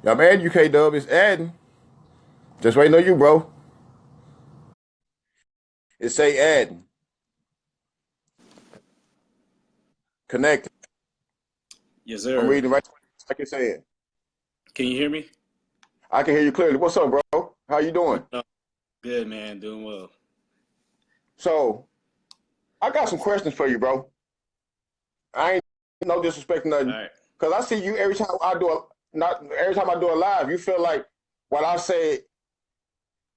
I'm adding you, K-Dub. It's adding. Just waiting on you, bro. It say adding. Connected. Yes, I'm sir. reading right like it said. Can you hear me? I can hear you clearly. What's up, bro? How you doing? Oh, good, man. Doing well. So, I got some questions for you, bro. I ain't no disrespect, All nothing. right. Cause I see you every time I do a not every time I do a live, you feel like what I say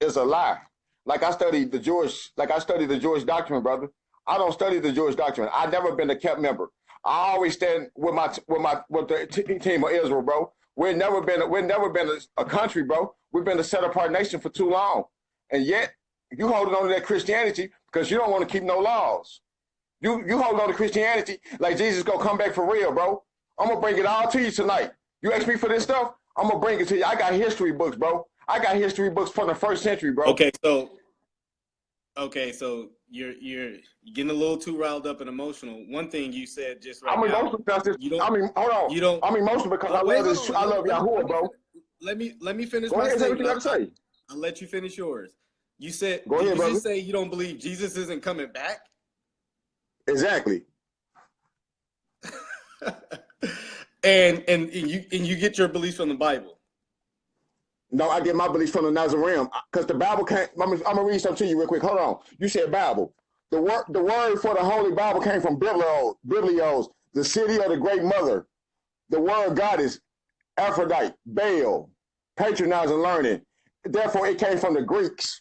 is a lie. Like I studied the Jewish document, brother. I don't study the Jewish document. I've never been a kept member. I always stand with the team of Israel, bro. We've never been a country, bro. We've been a set apart nation for too long, and yet you holding on to that Christianity because you don't want to keep no laws. You hold on to Christianity like Jesus gonna come back for real, bro. I'm gonna bring it all to you tonight. You ask me for this stuff, I'm gonna bring it to you. I got history books, bro. I got history books from the first century, bro. Okay, so you're getting a little too riled up and emotional. One thing you said just right I'm now, emotional because this. you don't I mean, hold on. you don't I'm emotional because I wait, love hold this. on. I Let me love let me let Yahuwah, me bro. let me finish Go my ahead and say what you statement. got to say. I'll let you finish yours. You said, Go did ahead, you brother. just say you don't believe Jesus isn't coming back? Exactly. And you get your beliefs from the Bible. No, I get my beliefs from the Nazarene because the Bible can't. I'm gonna read something to you real quick. Hold on. You said Bible. The word for the Holy Bible came from Biblios, the city of the Great Mother. The word God is Aphrodite, Baal, patronize and learning. Therefore, it came from the Greeks.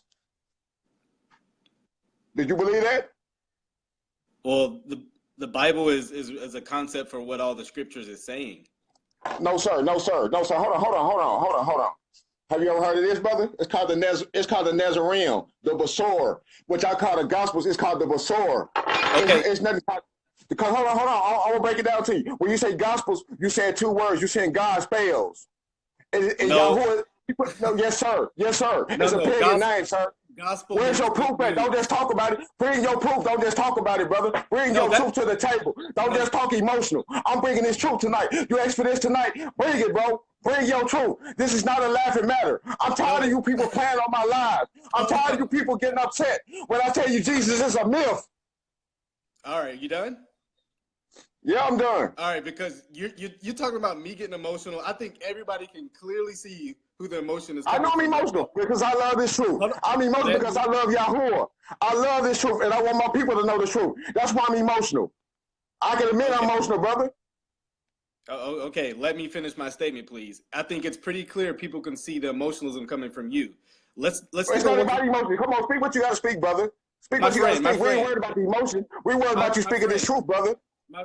Did you believe that? Well, the Bible is a concept for what all the scriptures is saying. No, sir. No, sir. No, sir. Hold on. Have you ever heard of this, brother? It's called the Nazarene, the Basor, which I call the Gospels. It's called the Basor. Okay, It's nothing. Because hold on. I'm gonna break it down to you. When you say Gospels, you said two words. You saying God spells. Is no, Yahuwah? No, yes, sir. Yes, sir. no, It's a no. pagan name, sir. Gospel Where's means your good proof at? Don't just news. talk about it. Bring your proof. Don't just talk about it, brother. Bring No, your that truth to the table. Don't no. just talk emotional. I'm bringing this truth tonight. You asked for this tonight. Bring it, bro. Bring your truth. This is not a laughing matter. I'm tired of No, you people playing on my lives. I'm hold tired of you on. people getting upset when I tell you Jesus is a myth. All right, you done? Yeah, I'm done. All right, because you're talking about me getting emotional. I think everybody can clearly see who the emotion is I know coming I'm from right now. emotional because I love this truth. Hold on. I'm emotional Let because I me. love Yahuwah. I love this truth and I want my people to know the truth. That's why I'm emotional. I can admit I'm Okay. emotional, brother. Okay. Let me finish my statement, please. I think it's pretty clear people can see the emotionalism coming from you. Let's It's stick on not what about emotion. Come on, speak what you got to speak, brother. Speak my what you got to friend, my speak. We ain't friend, worried about the emotion. We worried my about you my speaking this friend, truth, brother.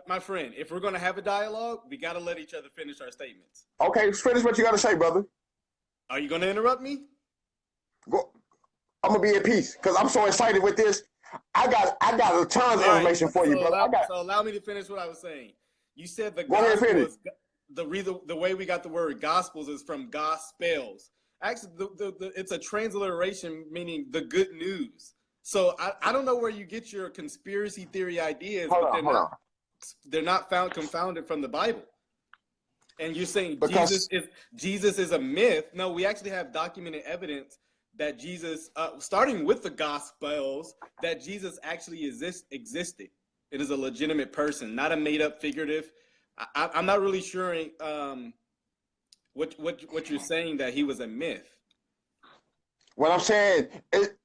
my friend. If we're gonna have a dialogue, we gotta let each other finish our statements. Okay, finish what you got to say, brother. Are you gonna interrupt me? Go. I'm gonna be at peace because I'm so excited with this. I got tons of All right. information for you, brother. I got. So allow me to finish what I was saying. You said the Go ahead and gospel finish. is the way we got the word gospels is from gospels. Actually, it's a transliteration meaning the good news. So I don't know where you get your conspiracy theory ideas, Hold but on, hold on. they're not found confounded from the Bible. And you're saying Because Jesus is a myth. No, we actually have documented evidence that Jesus, starting with the Gospels, that Jesus actually existed. It is a legitimate person, not a made up figurative. I'm not really sure what you're saying that he was a myth. what I'm saying,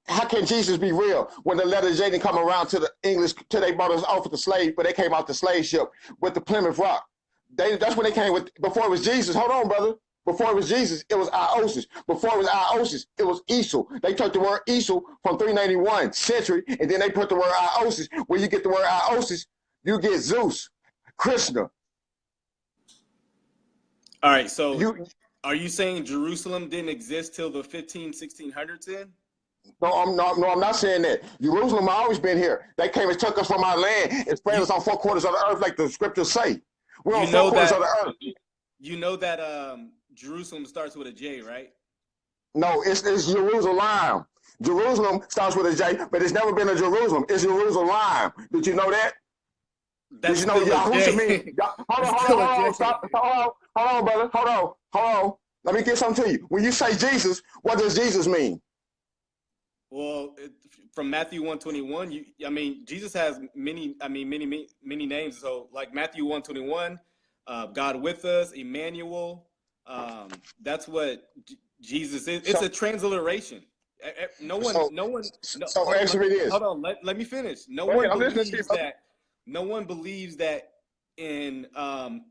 how can Jesus be real when the letter J didn't come around to the English till they brought us off with the slave, but they came out the slave ship with the Plymouth Rock. That's when they came with. Before it was Jesus. Hold on, brother. Before it was Jesus, it was Iosis. Before it was Iosis, it was Esau. They took the word Esau from 391 century, and then they put the word Iosis. Where you get the word Iosis, you get Zeus, Krishna. All right, so You are you saying Jerusalem didn't exist till the 1600s then? I'm not saying that. Jerusalem always been here. They came and took us from our land and spread You us on four corners of the earth, like the scriptures say. We're you on four know corners of that the earth. Jerusalem starts with a J, right? No, it's Jerusalem. Jerusalem starts with a J, but it's never been a Jerusalem. It's Jerusalem. Did you know that? Did That's you know still a Yahusha mean? J. Hold on, That's hold on, still a hold on, J. stop. Hold on, brother. Hold on. Let me get something to you. When you say Jesus, what does Jesus mean? Well, from Matthew 121, I mean, Jesus has many names. So like Matthew 121, God with us, Emmanuel. That's what Jesus is. It's So, a transliteration. No one, so, no one, no, so answer me this. hold on. Let me finish. Go ahead, I'm listening to you, brother. No one believes that in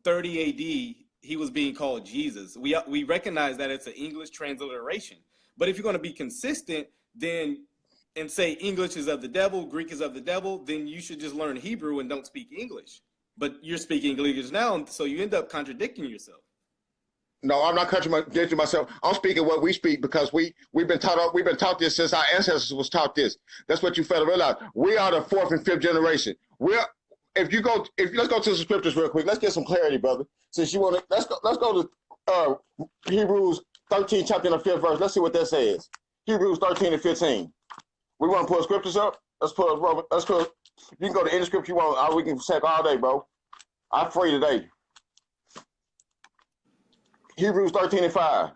30 AD he was being called Jesus. We recognize that it's an English transliteration. But if you're going to be consistent, then and say English is of the devil, Greek is of the devil, then you should just learn Hebrew and don't speak English. But you're speaking English now, so you end up contradicting yourself. No, I'm not contradicting myself. I'm speaking what we speak because we've been taught this since our ancestors was taught this. That's what you fail to realize. We are the fourth and fifth generation. Let's go to the scriptures real quick. Let's get some clarity, brother. Since you want to, let's go to Hebrews 13, chapter and the 5th verse. Let's see what that says. Hebrews 13 and 15. We want to pull scriptures up. You can go to any scripture you want. We can check all day, bro. I'm free today. Hebrews 13 and 5.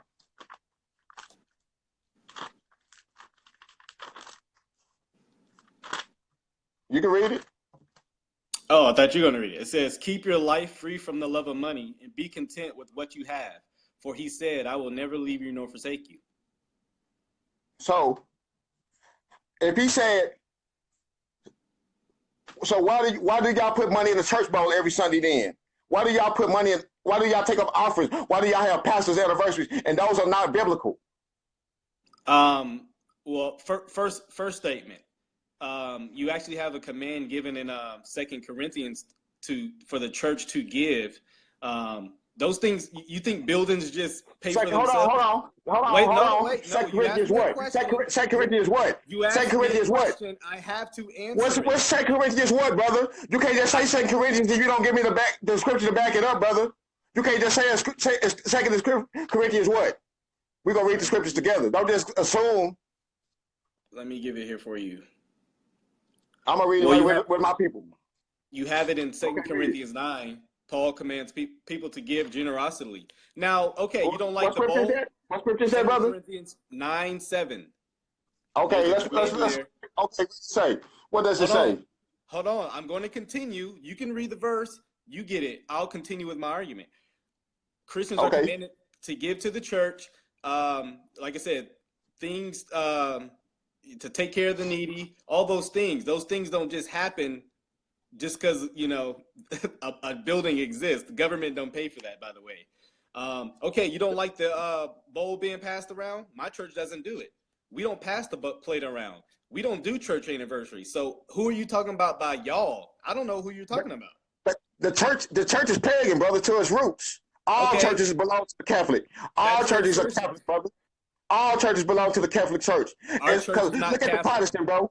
You can read it. Oh, I thought you were going to read it. It says, keep your life free from the love of money and be content with what you have. For he said, I will never leave you nor forsake you. So, if he said, so why do y'all put money in the church bowl every Sunday then? Why do y'all put money in? Why do y'all take up offerings? Why do y'all have pastors' anniversaries? And those are not biblical. Well, first statement. You actually have a command given in 2 Corinthians for the church to give. Those things, you think buildings just pay for themselves? Hold on. 2 Corinthians what? 2 Corinthians what? You asked 2 Corinthians what? I have to answer. What's 2 Corinthians what, brother? You can't just say 2 Corinthians if you don't give me the scripture to back it up, brother. You can't just say 2 Corinthians what? We're going to read the scriptures together. Don't just assume. Let me give it here for you. I'm going to read it with my people. You have it in 2 Corinthians 9. Paul commands people to give generosity. Now, okay, you don't like the bowl. What scripture is that, brother? Corinthians 9:7. Okay, let's say. What does it say? Hold on. I'm going to continue. You can read the verse. You get it. I'll continue with my argument. Christians are commanded to give to the church. Like I said, things to take care of the needy. All those things. Those things don't just happen just because, a building exists. The government don't pay for that, by the way. Okay, you don't like the bowl being passed around? My church doesn't do it. We don't pass the plate around. We don't do church anniversaries. So who are you talking about by y'all? I don't know who you're talking about. But the church is pagan, brother, to its roots. All churches belong to the Catholic. All churches are Catholic, brother. All churches belong to the Catholic Church. Because look at the Protestant, bro.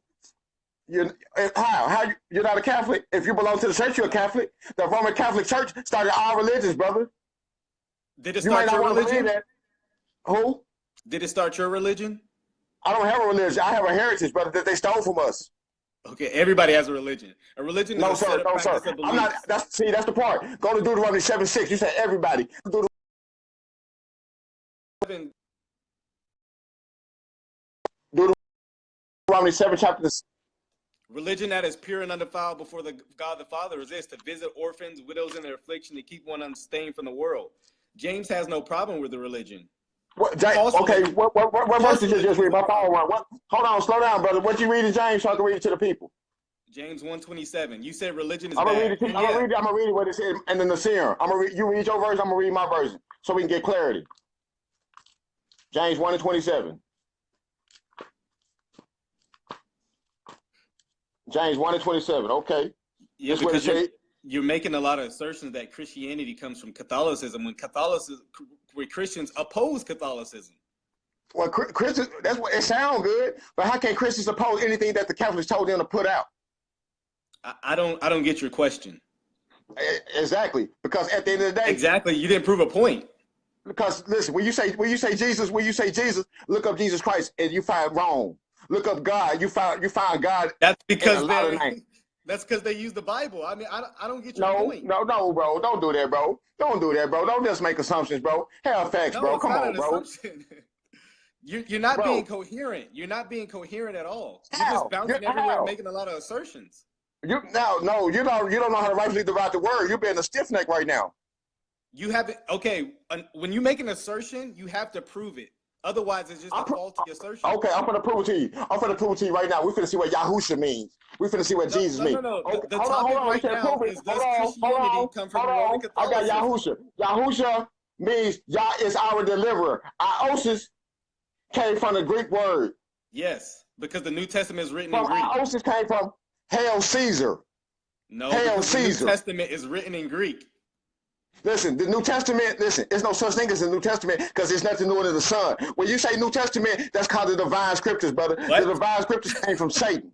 You're not a Catholic? If you belong to the church, you're a Catholic. The Roman Catholic Church started all religions, brother. Did it start your religion? Who? Did it start your religion? I don't have a religion. I have a heritage, brother, that they stole from us. Okay, everybody has a religion. A religion is a set of practice of beliefs. I'm not. That's the part. Go to Deuteronomy 7:6. You said everybody. Deuteronomy 7 chapter. Religion that is pure and undefiled before the God the Father is this: to visit orphans, widows in their affliction, to keep one unstained from the world. James has no problem with the religion. What verse did you just read? My power one. Hold on, slow down, brother. What you read in James so I can read it to the people? James 1:27. You said religion is I'm bad. I'm gonna read it what it said, and then the seer. You read your version. I'm gonna read my version so we can get clarity. James 1:27. James 1:27. Okay. Yeah, because you're making a lot of assertions that Christianity comes from Catholicism when Christians oppose Catholicism. Well, Christians, that's what it sounds good, but how can Christians oppose anything that the Catholics told them to put out? I don't get your question. Exactly, because at the end of the day, exactly, you didn't prove a point. Because listen, when you say Jesus, look up Jesus Christ and you find wrong. Look up God, you find God. That's because That's because they use the Bible. I mean, I don't get your No, point. no, no, bro. Don't do that, bro. Don't do that, bro. Don't just make assumptions, bro. Have facts, No, bro. it's Come not on, an bro. assumption. You're not being Bro, coherent. You're not being coherent at all. You're just how? bouncing everywhere and How? making a lot of assertions. You now, no, you don't know how to rightfully divide the word. You're being a stiff neck right now. You haven't. Okay, when you make an assertion, you have to prove it. Otherwise, it's just a faulty assertion. Okay, I'm gonna prove it to you. I'm gonna prove it to you right now. We're finna see what Yahusha means. We're finna see what No, Jesus no, no, means. no. Okay, The hold topic on. You right said now prove it. is, does Christianity come from Hold Roman on. I got Catholicism? Yahusha. Yahusha means Yah is our deliverer. Iosis came from the Greek word. Yes, because the New Testament is written in From Greek. Iosis came from Hail Caesar. No, Hail because the New Caesar. Testament is written in Greek. Listen, the New Testament, listen, there's no such thing as the New Testament because there's nothing new under the sun. When you say New Testament, that's called the divine scriptures, brother. The What? divine scriptures came from Satan.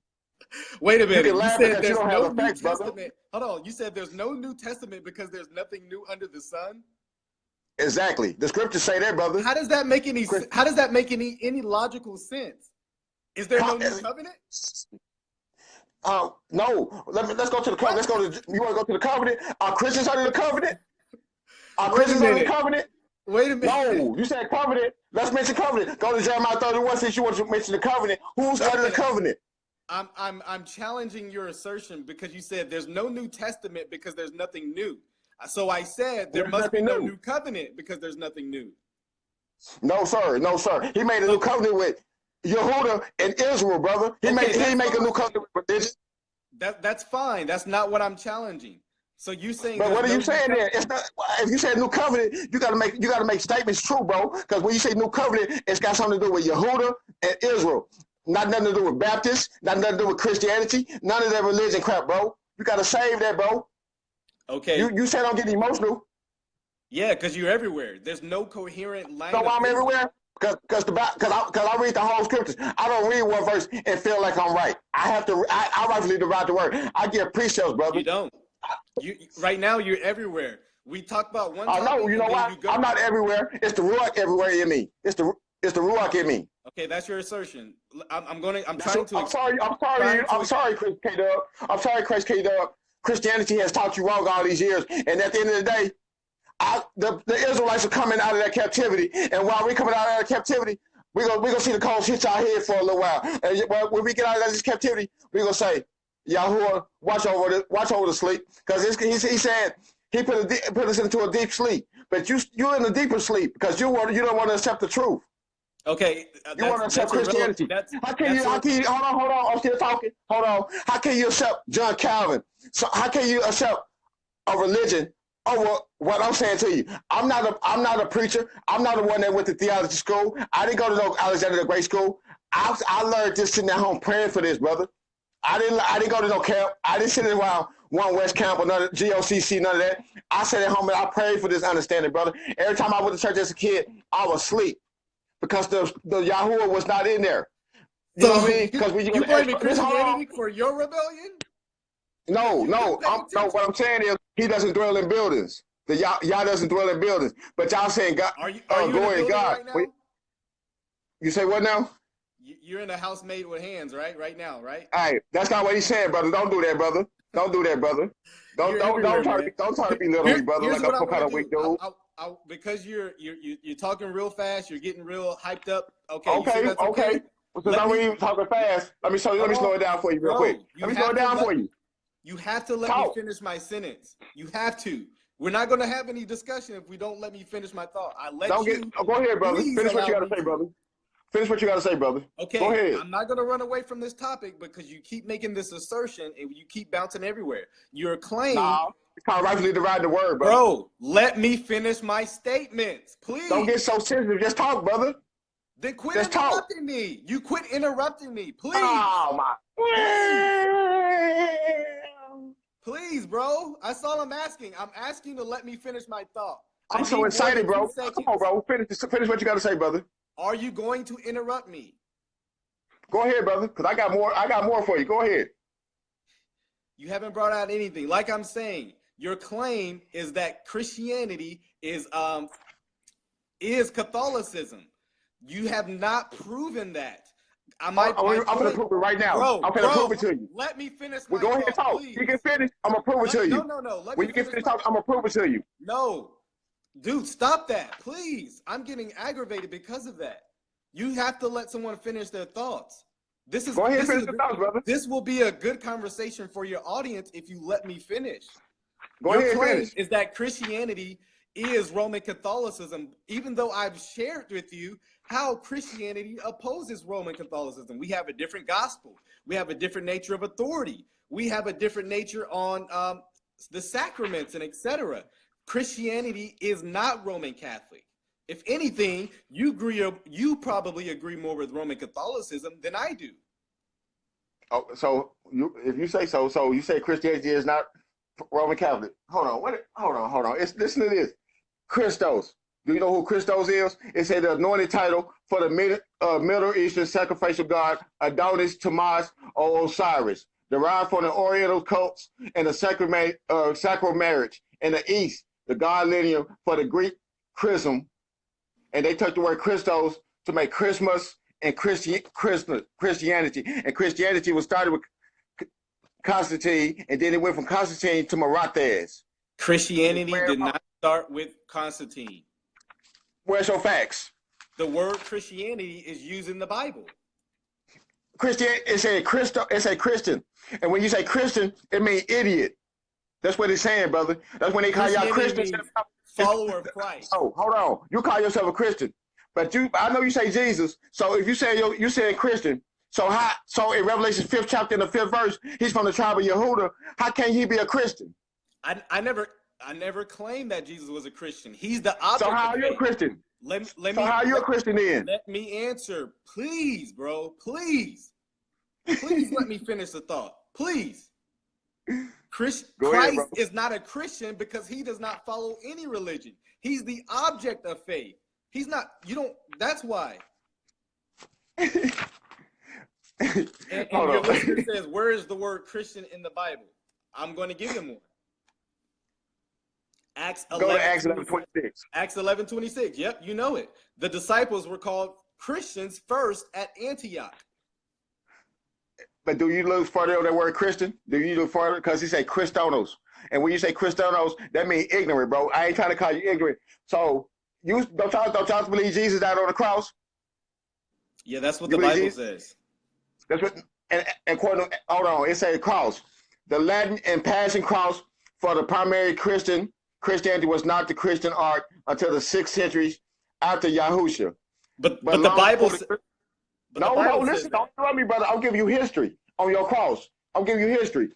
Wait a You can minute. You laugh said because you there's don't have no the New facts, brother. Testament. Hold on. You said there's no New Testament because there's nothing new under the sun. Exactly. The scriptures say that, brother. How does that make any? How does that make any logical sense? Is there no new covenant? No. Let's go to the What? covenant. You want to go to the covenant? Are Christians under the covenant? Are Wait a Christians under the minute. covenant? Wait a minute. No. You said covenant. Let's mention covenant. Go to Jeremiah 31 since you want to mention the covenant. Who's Wait a under the minute. covenant? I'm challenging your assertion because you said there's no New Testament because there's nothing new. So I said there There's must be nothing no new. new covenant because there's nothing new. No, sir. No, sir. He made a new So covenant with Yehuda and Israel, brother. He okay, that's make a new fine. covenant with religion. That's fine. That's not what I'm challenging. So you saying But there's what are no you new saying there? covenant? It's not. If you say new covenant, you gotta make statements true, bro. Because when you say new covenant, it's got something to do with Yehuda and Israel. Not nothing to do with Baptists. Not nothing to do with Christianity. None of that religion crap, bro. You gotta save that, bro. Okay. You said don't get emotional. Yeah, because you're everywhere. There's no coherent line So of I'm thinking. everywhere. Cause I read the whole scriptures. I don't read one verse and feel like I'm right. I have to. I rightfully divide the word. I give precepts, brother. You don't. You right now you're everywhere. We talk about one I know. topic You and know then why? you go. I'm not everywhere. It's the ruach everywhere in me. It's the ruach in me. Okay, that's your assertion. I'm So, trying to. I'm sorry, Chris K Dub. I'm sorry, Chris K Dub. Christianity has taught you wrong all these years, and at the end of the day, the Israelites are coming out of that captivity, and while we're coming out of that captivity, we gonna see the coals hit our head for a little while. And when we get out of this captivity, we gonna say, Yahuwah, watch over the sleep, because he said he put us into a deep sleep, but you're in a deeper sleep because you don't want to accept the truth. Okay, You want to accept Christianity. How can you, hold on, I'm still talking. Hold on. How can you accept John Calvin? So how can you accept a religion over what I'm saying to you? I'm not a preacher. I'm not the one that went to theology school. I didn't go to no Alexander the Great school. I learned this sitting at home praying for this, brother. I didn't go to no camp. I didn't sit around One West camp or none of GOCC, none of that. I sat at home and I prayed for this understanding, brother. Every time I went to church as a kid, I was asleep because the Yahuwah was not in there. You know what I mean? Because when you blaming Christianity for your rebellion? No. Attention? What I'm saying is he doesn't dwell in buildings. The Yah doesn't dwell in buildings. But y'all saying God, Are you in a building God. right now? Wait, you say what now? You're in a house made with hands, right? Right now, right? All right, that's not what he's saying, brother. Don't do that, brother. Don't do that, brother. Don't try to belittle me, brother, Here's like what I'm some kind of do. weak dude. Because you're talking real fast, you're getting real hyped up. Okay, you say Okay, that's okay. Since I'm really talking fast, let me slow it down for you real quick. Let me slow it down for you. You have to let me finish my sentence. You have to. We're not going to have any discussion if we don't let me finish my thought. Go ahead, brother. Finish what you got to say, brother. Finish what you got to say, brother. Okay, go ahead. I'm not going to run away from this topic because you keep making this assertion and you keep bouncing everywhere. Your claim. Nah, it's called rightfully divide the word, brother. Bro, let me finish my statements, please. Don't get so sensitive. Just talk, brother. Then quit interrupting me. You quit interrupting me, please. Oh, my. Please, bro. That's all I'm asking. I'm asking to let me finish my thought. I'm so excited, bro. Come on, bro. Finish what you got to say, brother. Are you going to interrupt me? Go ahead, brother, because I got more for you. Go ahead. You haven't brought out anything. Like I'm saying, your claim is that Christianity is Catholicism. You have not proven that. I might, I'm my gonna point, prove it right now. bro, I'm gonna prove it to you. let me finish We my go ahead and thought, talk. please. You can finish. I'm gonna prove it to you. No. Let When me you get finish finished my talking, I'm gonna prove it to you. No, dude, stop that, please. I'm getting aggravated because of that. You have to let someone finish their thoughts. Go ahead and finish your thoughts, brother. This will be a good conversation for your audience if you let me finish. Go Your ahead and claim finish. is that Christianity is Roman Catholicism, even though I've shared with you how Christianity opposes Roman Catholicism. We have a different gospel. We have a different nature of authority. We have a different nature on the sacraments and etc. Christianity is not Roman Catholic. If anything, you probably agree more with Roman Catholicism than I do. Oh, so if you say so, so you say Christianity is not Roman Catholic. Hold on. Listen to this. Christos. Do you know who Christos is? It's the anointed title for the Middle Eastern sacrificial god Adonis, Tammuz, or Osiris, derived from the Oriental cults and the sacral marriage. In the East, the god lineage for the Greek chrism, and they took the word Christos to make Christmas and Christianity. And Christianity was started with Constantine, and then it went from Constantine to Marathes. Christianity did not start with Constantine. Where's your facts? The word Christianity is used in the Bible. It's a Christian. And when you say Christian, it means idiot. That's what it's saying, brother. That's when they call y'all Christians. Follower of Christ. Oh, hold on. You call yourself a Christian. But I know you say Jesus. So if you say you saying Christian, so in Revelation 5th chapter in the 5th verse, he's from the tribe of Yehuda. How can he be a Christian? I never claimed that Jesus was a Christian. He's the object. So how are you a Christian? How are you a Christian then? Let me answer, please, bro. Please let me finish the thought. Please. Christ is not a Christian because he does not follow any religion. He's the object of faith. He's not. That's why. And your listener says, "Where is the word Christian in the Bible?" I'm going to give him one. Go to Acts 11:26. Acts 11:26. Yep, you know it. The disciples were called Christians first at Antioch. But do you look further on that word Christian? Do you look further? Because he say Christonos. And when you say Christonos, that means ignorant, bro. I ain't trying to call you ignorant. So you don't y'all believe Jesus died on the cross? Yeah, that's what the Bible says. That's what, and hold on, it says cross. The Latin and Passion cross for the primary Christianity was not the Christian art until the 6th century after Yahusha. But the Bible says. No, listen, don't interrupt me, brother. I'll give you history on your cross. I'll give you history.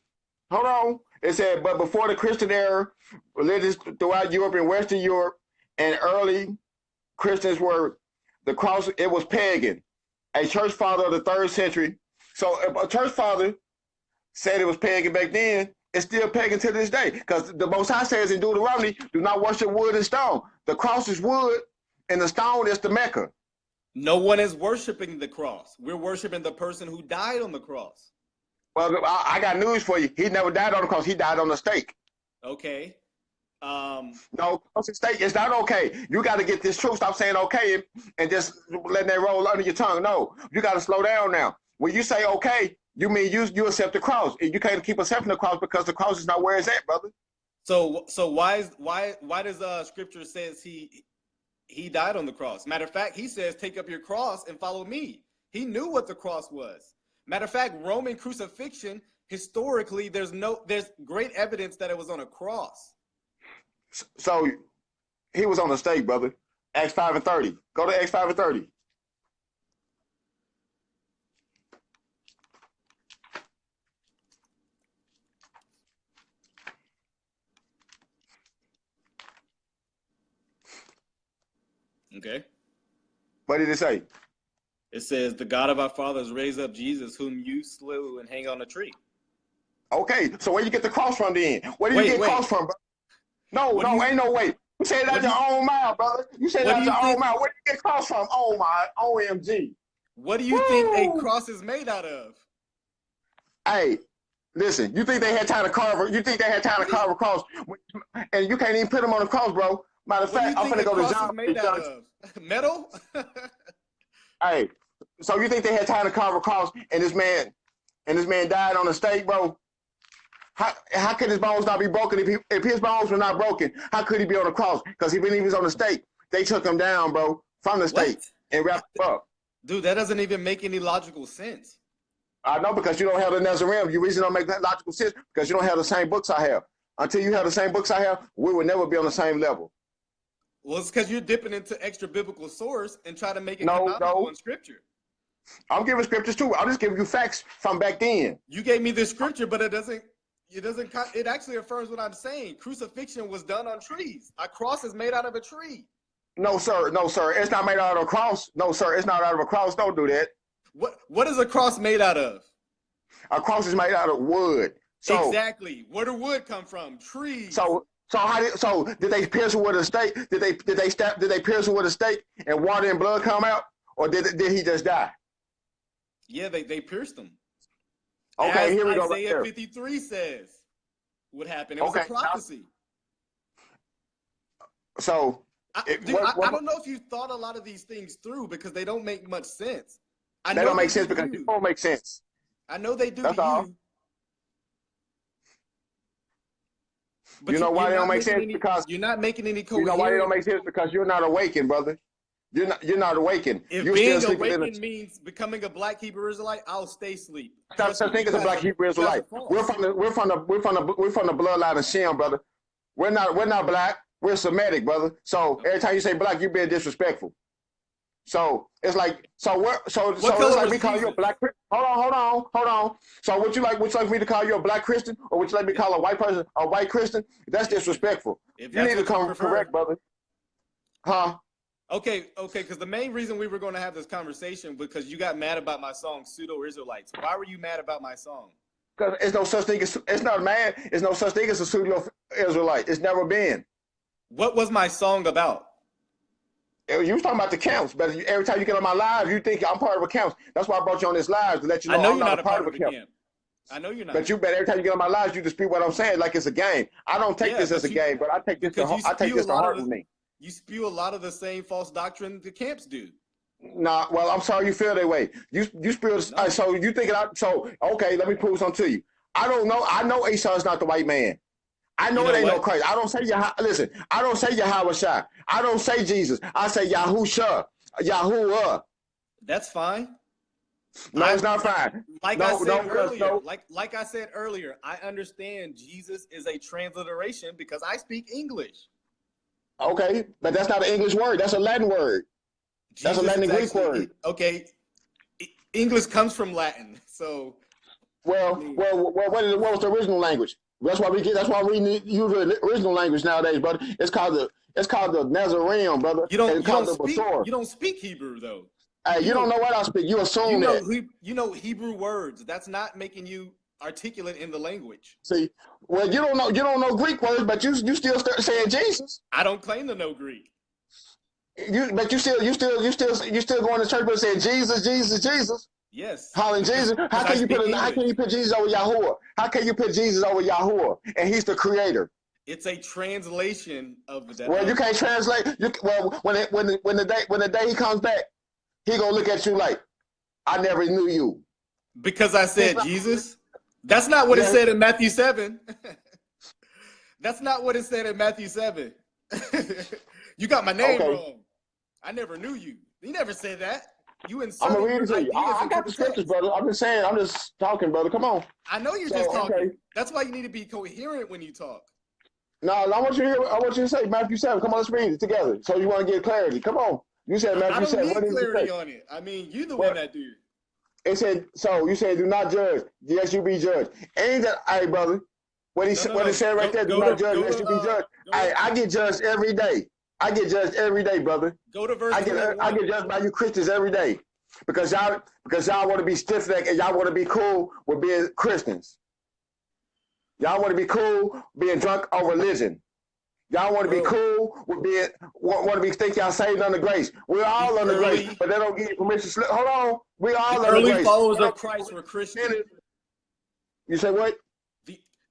Hold on. It said, but before the Christian era, religions throughout Europe and Western Europe and early Christians the cross, it was pagan. A church father of the 3rd century. So if a church father said it was pagan back then, it's still pagan to this day. Because the Most High says in Deuteronomy, do not worship wood and stone. The cross is wood and the stone is the Mecca. No one is worshiping the cross. We're worshiping the person who died on the cross. Well, I got news for you. He never died on the cross. He died on the stake. Okay. No, stake. It's not okay. You got to get this truth. Stop saying okay and just letting that roll under your tongue. No, you got to slow down now. When you say okay, you mean you accept the cross. You can't keep accepting the cross because the cross is not where it's at, brother. So why does Scripture says he died on the cross? Matter of fact, he says, take up your cross and follow me. He knew what the cross was. Matter of fact, Roman crucifixion, historically, there's great evidence that it was on a cross. So he was on the stake, brother. Acts 5:30. Go to Acts 5:30. Okay. What did it say? It says, the God of our fathers raised up Jesus, whom you slew and hang on a tree. Okay, so where you get the cross from then? Where do you get cross from, bro? No, ain't no way. You say it out your own mouth, brother. You say it out your own mouth. Where do you get cross from? Oh my, OMG. What do you think a cross is made out of? Hey, listen, you think they had time to carve a cross, and you can't even put them on the cross, bro. Matter of fact, I'm gonna go to John. Made out of? Metal? Hey, So you think they had time to carve a cross, and this man died on the stake, bro? How could his bones not be broken? If his bones were not broken, how could he be on the cross? Because even if he was on the stake, they took him down, bro, from the stake What? and wrapped him up. Dude, that doesn't even make any logical sense. I know, because you don't have the Nazarene. You reason don't make that logical sense because you don't have the same books I have. Until you have the same books I have, we will never be on the same level. Well, it's because you're dipping into extra biblical source and try to make it No, canonical in scripture. I'm giving scriptures too. I'm just giving you facts from back then. You gave me this scripture, but it actually affirms what I'm saying. Crucifixion was done on trees. A cross is made out of a tree. No, sir. No, sir. It's not made out of a cross. No, sir. It's not out of a cross. Don't do that. What is a cross made out of? A cross is made out of wood. So, exactly. Where did wood come from? Trees. So did they pierce him with a stake? Did they pierce him with a stake and water and blood come out, or did he just die? Yeah, they pierced him. Okay, as here we go. Isaiah Right 53 says what happened. It was a prophecy. So I don't know if you thought a lot of these things through because they don't make much sense. They don't make sense because they don't make sense. I know they do. That's all. But you know why they don't make sense? Because you're not making any coherent. You know why they don't make sense? Because you're not awakened, brother. You're not awakened. If you're being awakened means becoming a black Hebrew Israelite, I'll stay asleep. Stop thinking it's a black Hebrew Israelite. We're from the bloodline of Shem, brother. We're not black. We're Semitic, brother. So every time you say black, you're being disrespectful. So it's like it's like me calling you a black Christian. Hold on. So would you like me to call you a black Christian, or would you like me to call a white person a white Christian? That's disrespectful. You need to come correct, brother. Huh? Okay, because the main reason we were going to have this conversation because you got mad about my song Pseudo Israelites. Why were you mad about my song? Because it's no such thing as a pseudo Israelite. It's never been. What was my song about? You was talking about the camps, but every time you get on my live, you think I'm part of a camp. That's why I brought you on this live to let you know, I'm not a part of a camp. I know you're not. But every time you get on my lives, you dispute what I'm saying like it's a game. I don't take this as a game, but I take this to heart with me. You spew a lot of the same false doctrine the camps do. Nah, well, I'm sorry you feel that way. You spew. No. So you think okay, let me prove something to you. I don't know. I know Esau is not the white man. I know it ain't no Christ. I don't say listen. I don't say Yahweh Shai. I don't say Jesus. I say Yahusha, Yahuwah. That's fine. No, it's not fine. Like I said earlier, I understand Jesus is a transliteration because I speak English. Okay, but that's not an English word. That's a Latin word. That's a Latin and Greek word. Okay, English comes from Latin, so. Well, what was the original language? That's why we use the original language nowadays, brother. It's called the Nazarene, brother. You don't speak Hebrew though. Hey, you don't know what I speak. You assume you know Hebrew words. That's not making you articulate in the language. See, well, you don't know Greek words, but you still start saying Jesus. I don't claim to know Greek. But you still going to church but saying Jesus, Jesus, Jesus. Yes. Hollering Jesus. How can you put Jesus over Yahuwah? How can you put Jesus over Yahuwah? And he's the creator. It's a translation of that. Well, you can't translate. When the day he comes back, he gonna look at you like, I never knew you. Because I said Jesus? That's not what it said in Matthew 7. That's not what it said in Matthew 7. You got my name wrong. I never knew you. He never said that. You inserted I'm gonna read it to you. I got the scriptures, brother. I'm just talking, brother. Come on. I know you're just talking. Okay. That's why you need to be coherent when you talk. No, I want you to say Matthew 7. Come on, let's read it together. So you want to get clarity. Come on. You said Matthew 7. I don't need clarity on it. I mean, you the one that do. It said, so you said do not judge, lest you be judged. Ain't that, hey, brother? What it said right there, do not judge, lest you be judged. I get judged every day. I get judged every day, brother. Go to verse 21. I get judged by you Christians every day. Because y'all want to be stiff-necked and y'all want to be cool with being Christians. Y'all want to be cool being drunk on religion. Y'all want to be cool with think y'all saved under grace. We're all under grace, but they don't give you permission to slip. Hold on. We all under grace. Early followers of Christ were Christian. You say what?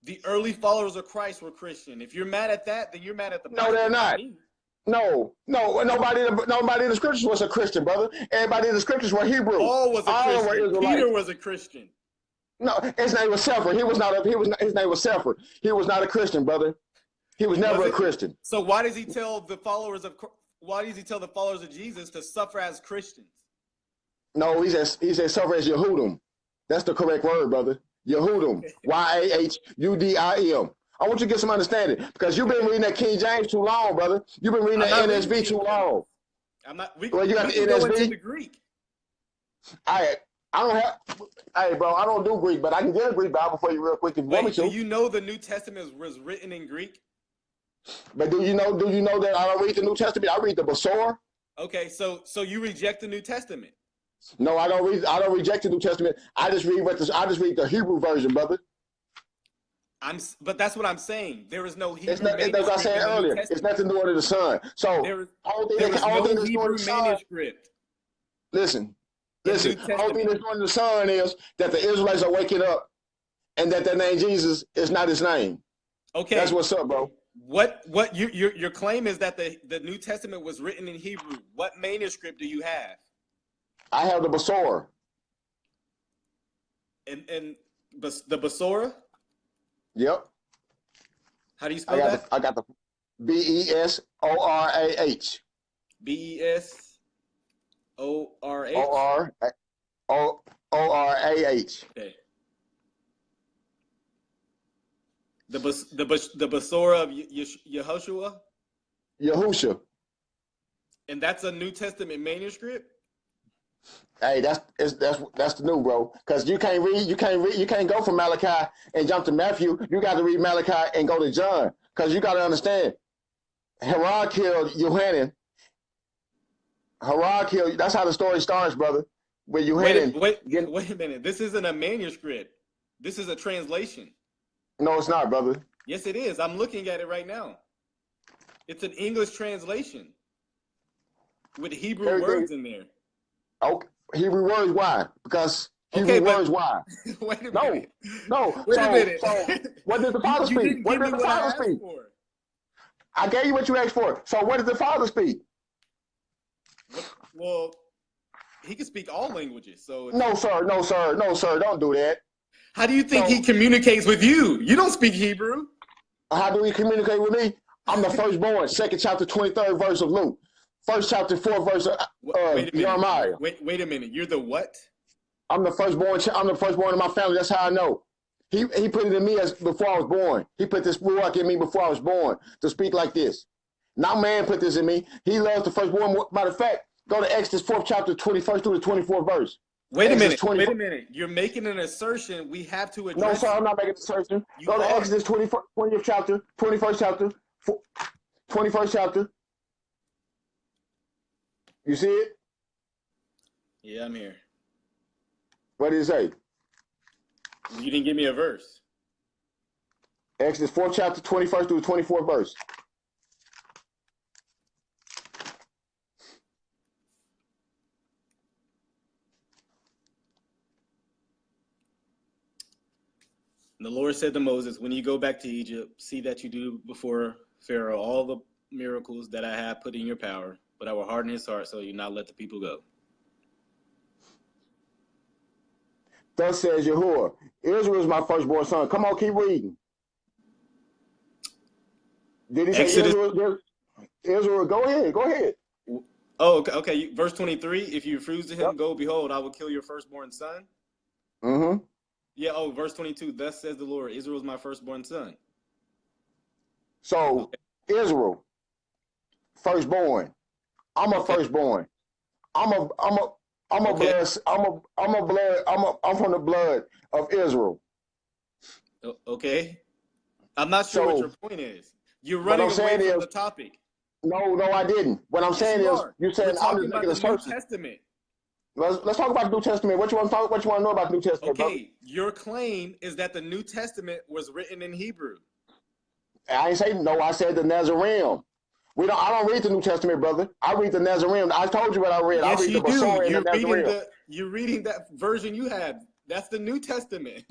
The early followers of Christ were Christian. If you're mad at that, then you're mad at the No, they're not. Nobody in the scriptures was a Christian, brother. Everybody in the scriptures were Hebrew. Paul was a All were Christian. Israelites. Peter was a Christian. No, his name was Sephir. His name was Sephir. He was not a Christian, brother. He was never a Christian. So why does he tell the followers of Jesus to suffer as Christians? No, he says suffer as Yehudim. That's the correct word, brother. Yehudim. Yahudим. I want you to get some understanding because you've been reading that King James too long, brother. You've been reading that NSV too long. I'm not. Well, you got the NSV? Go into NSV. the Greek. I don't have. Hey, bro, I don't do Greek, but I can get a Greek Bible for you real quick if you want me to. Do you know the New Testament was written in Greek? But do you know that I don't read the New Testament? I read the Basora. Okay, so you reject the New Testament? No, I don't reject the New Testament. I just read the Hebrew version, brother. But that's what I'm saying. There is no Hebrew. That's what I said earlier. It's nothing new under the sun. So there is no Hebrew manuscript. Listen. The only thing that's new under the sun is that the Israelites are waking up, and that their name Jesus is not his name. Okay, that's what's up, bro. What your claim is that the New Testament was written in Hebrew. What manuscript do you have? I have the Basora. And the Basora? Yep. How do you spell that? I got the Besorah. Besorah. Orah. Okay. The Basora of Yehoshua? Yahusha. And that's a New Testament manuscript? Hey, that's the new, bro. Because you can't go from Malachi and jump to Matthew. You got to read Malachi and go to John. Because you got to understand, Herod killed Yohanan. That's how the story starts, brother. With Yohanan. Wait a minute. This isn't a manuscript. This is a translation. No, it's not, brother. Yes, it is. I'm looking at it right now. It's an English translation with Hebrew words in there. Okay, Hebrew words, why? Because Hebrew words, why? Wait a minute. No. Wait a minute. So what did the Father speak? What did the Father speak? I gave you what you asked for. So what did the Father speak? Well, he can speak all languages. So No, sir. Don't do that. How do you think he communicates with you? You don't speak Hebrew. How do he communicate with me? I'm the firstborn. 2nd chapter, 23rd verse of Luke. 1st chapter, 4th verse of Jeremiah. Wait a minute. You're the what? I'm the firstborn. I'm the firstborn in my family. That's how I know. He put it in me before I was born. He put this ruach in me before I was born to speak like this. Now man put this in me. He loves the firstborn. Matter of fact, go to Exodus 4th chapter, 21st through the 24th verse. Wait a minute. You're making an assertion. We have to address. No, sir, I'm not making an assertion. Go to Exodus 20th chapter, 21st chapter, 21st chapter. You see it? Yeah, I'm here. What did it say? You didn't give me a verse. Exodus 4th chapter, 21st through the 24th verse. And the Lord said to Moses, when you go back to Egypt, see that you do before Pharaoh all the miracles that I have put in your power, but I will harden his heart so you not let the people go. Thus says Yahuwah, Israel is my firstborn son. Come on, keep reading. Did he say Israel? Israel, go ahead. Oh, okay. Verse 23, if you refuse to him, go, behold, I will kill your firstborn son. Mm-hmm. Yeah, verse 22, thus says the Lord, Israel is my firstborn son. So, Israel, firstborn. I'm a firstborn. I'm from the blood of Israel. Okay. I'm not sure what your point is. You're running away from the topic. No, I didn't. What I'm saying is, you said I'm just making a assertion. New Testament. Let's talk about the New Testament. What you want to know about the New Testament? Okay, brother? Your claim is that the New Testament was written in Hebrew. I ain't say no. I said the Nazarene. I don't read the New Testament, brother. I read the Nazarene. I told you what I read. Yes, I read you the Basora and the Nazarene. You're reading that version you have. That's the New Testament.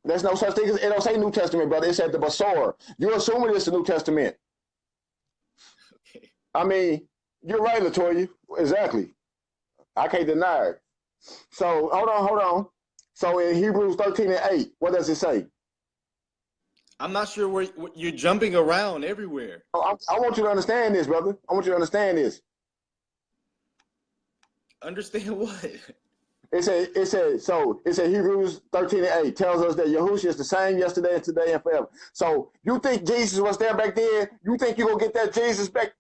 There's no such thing as, it don't say New Testament, brother. It said the Basora. You're assuming it's the New Testament. Okay. I mean, you're right, Latoya. Exactly. I can't deny it. So hold on. So in Hebrews 13:8, what does it say? I'm not sure where you're jumping around everywhere. I want you to understand this, brother. I want you to understand this. Understand what? It said Hebrews 13:8 tells us that Yahushua is the same yesterday and today and forever. So you think Jesus was there back then? You think you're gonna get that Jesus back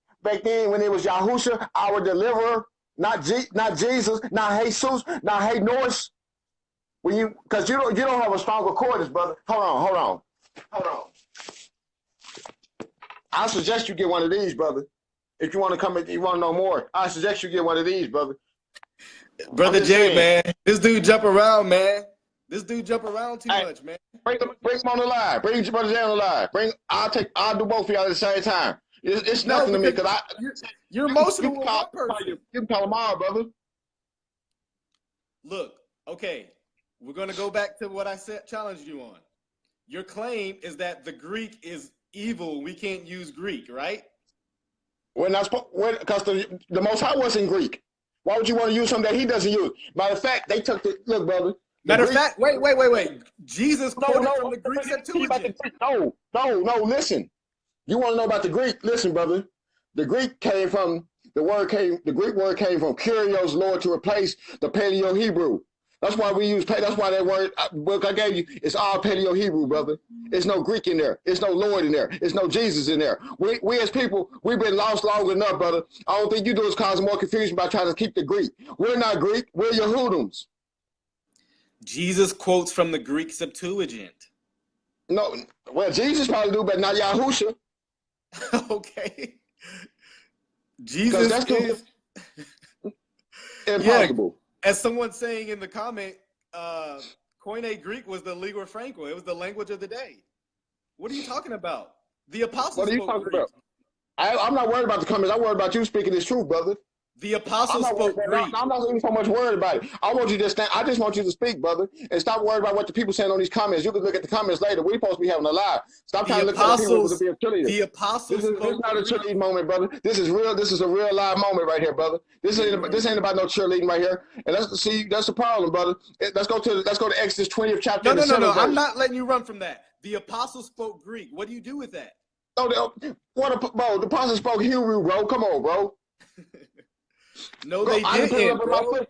then when it was Yahushua, our deliverer, not Jesus, not Jesus, not Hey Norse? Because you don't have a strong accordance, brother. Hold on. I suggest you get one of these, brother. If you want to come, you want to know more, I suggest you get one of these, brother. Brother Jay, man, this dude jump around, man. This dude jump around too much, man. Bring him on the line. Bring Brother Jay on the line. I'll do both of y'all at the same time. It's nothing to me because you're emotional with one person. You can call them all, brother. Look, okay, we're gonna go back to what I challenged you on. Your claim is that the Greek is evil. We can't use Greek, right? Because the Most High was in Greek. Why would you want to use something that he doesn't use? Matter of fact, they took look, brother. Wait. Jesus quoted from the Greek Septuagint. No, listen. You want to know about the Greek? Listen, brother. The Greek came from the Greek word came from Kyrios, Lord, to replace the Paleo Hebrew. That's why we use. That's why that word book I gave you is all Paleo Hebrew, brother. There's no Greek in there. There's no Lord in there. There's no Jesus in there. We as people, we've been lost long enough, brother. I don't think you do is causing more confusion by trying to keep the Greek. We're not Greek. We're Yehudums. Jesus quotes from the Greek Septuagint. No, well, Jesus probably do, but not Yahusha. Okay. Jesus is impossible. Yeah. As someone saying in the comment, Koine Greek was the lingua franca. It was the language of the day. What are you talking about? The apostles What are you spoke talking Greek. about? I'm not worried about the comments. I'm worried about you speaking this truth, brother. The apostles spoke Greek. I'm not even so much worried about it. I just want you to speak, brother, and stop worrying about what the people saying on these comments. You can look at the comments later. We're supposed to be having a live. Stop trying to look at the people to be a cheerleader. The apostles this is not a cheerleading moment, brother. This is real. This is a real live moment right here, brother. This ain't about no cheerleading right here. And that's the problem, brother. Let's go to Exodus 20th chapter. No. I'm not letting you run from that. The apostles spoke Greek. What do you do with that? Bro, the apostles spoke Hebrew, bro. Come on, bro. No, they didn't, bro.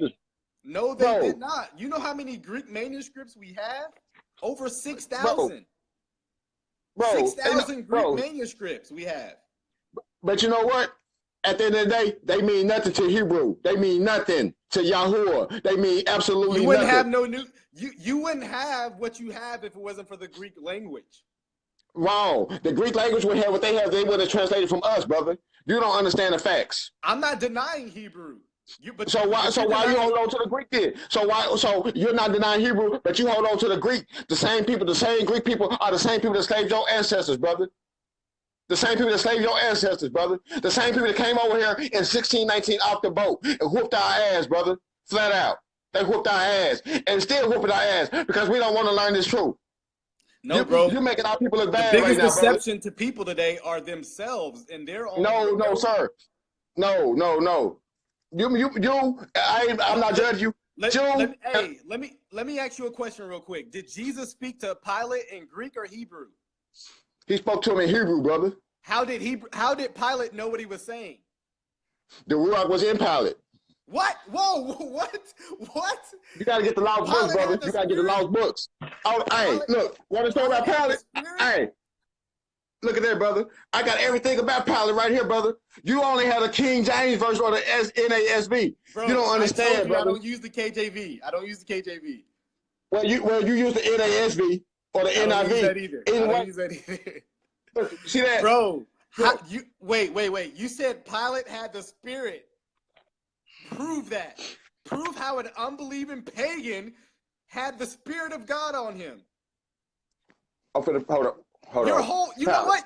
No, they did not. You know how many Greek manuscripts we have? Over 6,000. 6,000 Greek manuscripts we have. But you know what? At the end of the day, they mean nothing to Hebrew. They mean nothing to Yahuwah. They mean absolutely you wouldn't nothing. You wouldn't have what you have if it wasn't for the Greek language. Wrong. The Greek language would have what they have. They would have translated from us, brother. You don't understand the facts. I'm not denying Hebrew. So why you hold on to the Greek then? So you're not denying Hebrew, but you hold on to the Greek. The same Greek people are the same people that slaved your ancestors, brother. The same people that slaved your ancestors, brother. The same people that came over here in 1619 off the boat and whooped our ass, brother. Flat out. They whooped our ass and still whooping our ass because we don't want to learn this truth. No, bro. You're making our people look bad right now. The biggest deception to people today are themselves and their own. No, sir. No. I'm not judging you. Let me ask you a question real quick. Did Jesus speak to Pilate in Greek or Hebrew? He spoke to him in Hebrew, brother. How did Pilate know what he was saying? The Ruach was in Pilate. What? Whoa! What? You gotta get the lost books, brother. You gotta get the lost books. Oh, hey, look. Want to talk about Pilate? Hey, look at that, brother. I got everything about Pilate right here, brother. You only have the King James version or the NASB. Bro, you don't understand, brother. I don't use the KJV. Well, you use the NASB or the NIV. I don't use that either. See that, bro? Wait. You said Pilate had the Spirit. Prove that. Prove how an unbelieving pagan had the Spirit of God on him. Hold on. You know what?